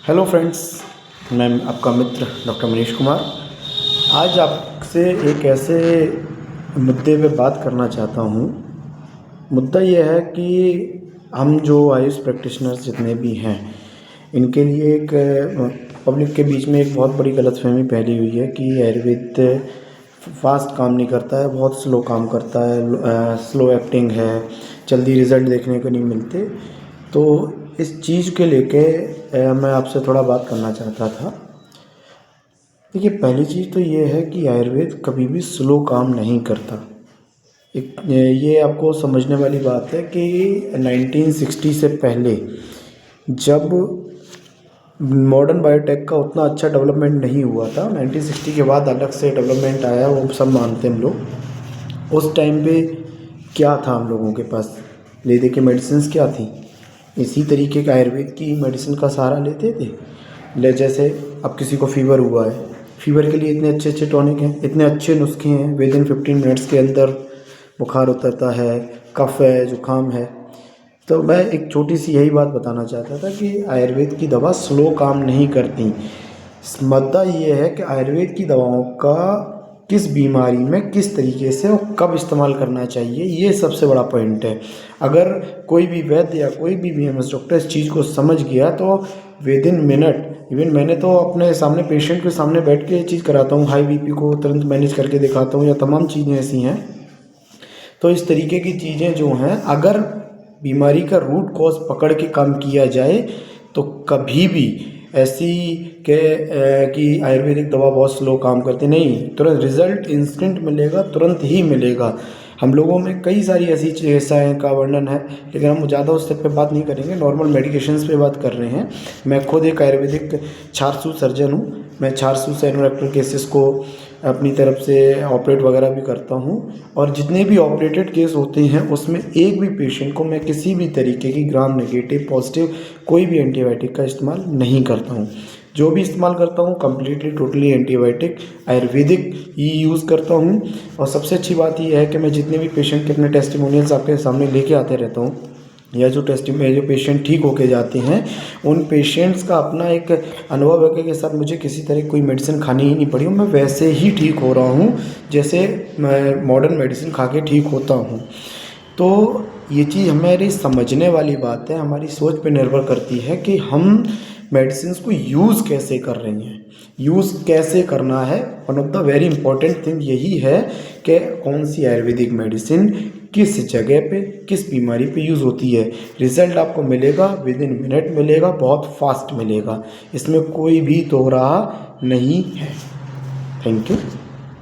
Hello friends, मैं आपका मित्र doctor Manish Kumar. आज आपसे एक ऐसे मुद्दे पे बात करना चाहता हूँ। मुद्दा ये है कि हम जो आयुष प्रैक्टिशनर्स जितने भी हैं, इनके लिए एक पब्लिक के बीच में एक बहुत बड़ी गलतफहमी फैली हुई है कि आयुर्वेद फास्ट काम नहीं करता है, बहुत स्लो काम करता है, स्लो एक्टिंग है, जल्दी रिज़ल्ट देखने को नहीं मिलते। तो इस चीज़ के लेके मैं आपसे थोड़ा बात करना चाहता था। देखिए, पहली चीज़ तो ये है कि आयुर्वेद कभी भी स्लो काम नहीं करता। एक ये आपको समझने वाली बात है कि 1960 से पहले जब मॉडर्न बायोटेक का उतना अच्छा डेवलपमेंट नहीं हुआ था, 1960 के बाद अलग से डेवलपमेंट आया, वो सब मानते हैं हम लोग। उस टाइम पे क्या था हम लोगों के पास? ले दे के मेडिसिन क्या थी? इसी तरीके का आयुर्वेद की मेडिसिन का सहारा लेते थे। जैसे अब किसी को फीवर हुआ है, फीवर के लिए इतने अच्छे अच्छे टॉनिक हैं, इतने अच्छे नुस्खे हैं, विद इन 15 मिनट्स के अंदर बुखार उतरता है, कफ है, जुकाम है। तो मैं एक छोटी सी यही बात बताना चाहता था कि आयुर्वेद की दवा स्लो काम नहीं करती। मुद्दा ये है कि आयुर्वेद की दवाओं का किस बीमारी में किस तरीके से और कब इस्तेमाल करना चाहिए, ये सबसे बड़ा पॉइंट है। अगर कोई भी वैद्य या कोई भी बीएमएस डॉक्टर इस चीज़ को समझ गया तो विद इन मिनट, इवन मैंने तो अपने सामने पेशेंट के सामने बैठ के ये चीज़ कराता हूँ, हाई बीपी को तुरंत मैनेज करके दिखाता हूँ, या तमाम चीज़ें ऐसी हैं। तो इस तरीके की चीज़ें जो हैं, अगर बीमारी का रूट कॉज पकड़ के काम किया जाए तो कभी भी ऐसी कि आयुर्वेदिक दवा बहुत स्लो काम करती नहीं, तुरंत रिजल्ट इंस्टेंट मिलेगा, तुरंत ही मिलेगा। हम लोगों में कई सारी ऐसी चिकित्साएँ का वर्णन है, लेकिन हम ज़्यादा उस तक पे बात नहीं करेंगे, नॉर्मल मेडिकेशंस पे बात कर रहे हैं। मैं खुद एक आयुर्वेदिक छारसू सर्जन हूँ। मैं छारसू से एनोरेक्टल केसेस को अपनी तरफ से ऑपरेट वगैरह भी करता हूँ, और जितने भी ऑपरेटेड केस होते हैं उसमें एक भी पेशेंट को मैं किसी भी तरीके की ग्राम नेगेटिव पॉजिटिव कोई भी एंटीबायोटिक का इस्तेमाल नहीं करता हूँ। जो भी इस्तेमाल करता हूँ कम्प्लीटली टोटली एंटीबायोटिक आयुर्वेदिक ही यूज़ करता हूँ। और सबसे अच्छी बात यह है कि मैं जितने भी पेशेंट के अपने टेस्टिमोनियल्स आपके सामने लेके आते रहता हूँ, या जो पेशेंट ठीक होके जाते हैं, उन पेशेंट्स का अपना एक अनुभव है कि सर मुझे किसी तरह कोई मेडिसिन खानी ही नहीं पड़ी, मैं वैसे ही ठीक हो रहा हूँ जैसे मैं मॉडर्न मेडिसिन खा के ठीक होता हूँ। तो ये चीज़ हमारी समझने वाली बात है, हमारी सोच पे निर्भर करती है कि हम मेडिसिन को यूज़ कैसे कर रहे हैं, यूज़ कैसे करना है। One of the very important thing यही है कि कौन सी आयुर्वेदिक मेडिसिन किस जगह पे किस बीमारी पे यूज़ होती है। रिज़ल्ट आपको मिलेगा विद इन मिनट मिलेगा, बहुत फास्ट मिलेगा, इसमें कोई भी दो राह नहीं है। Thank you.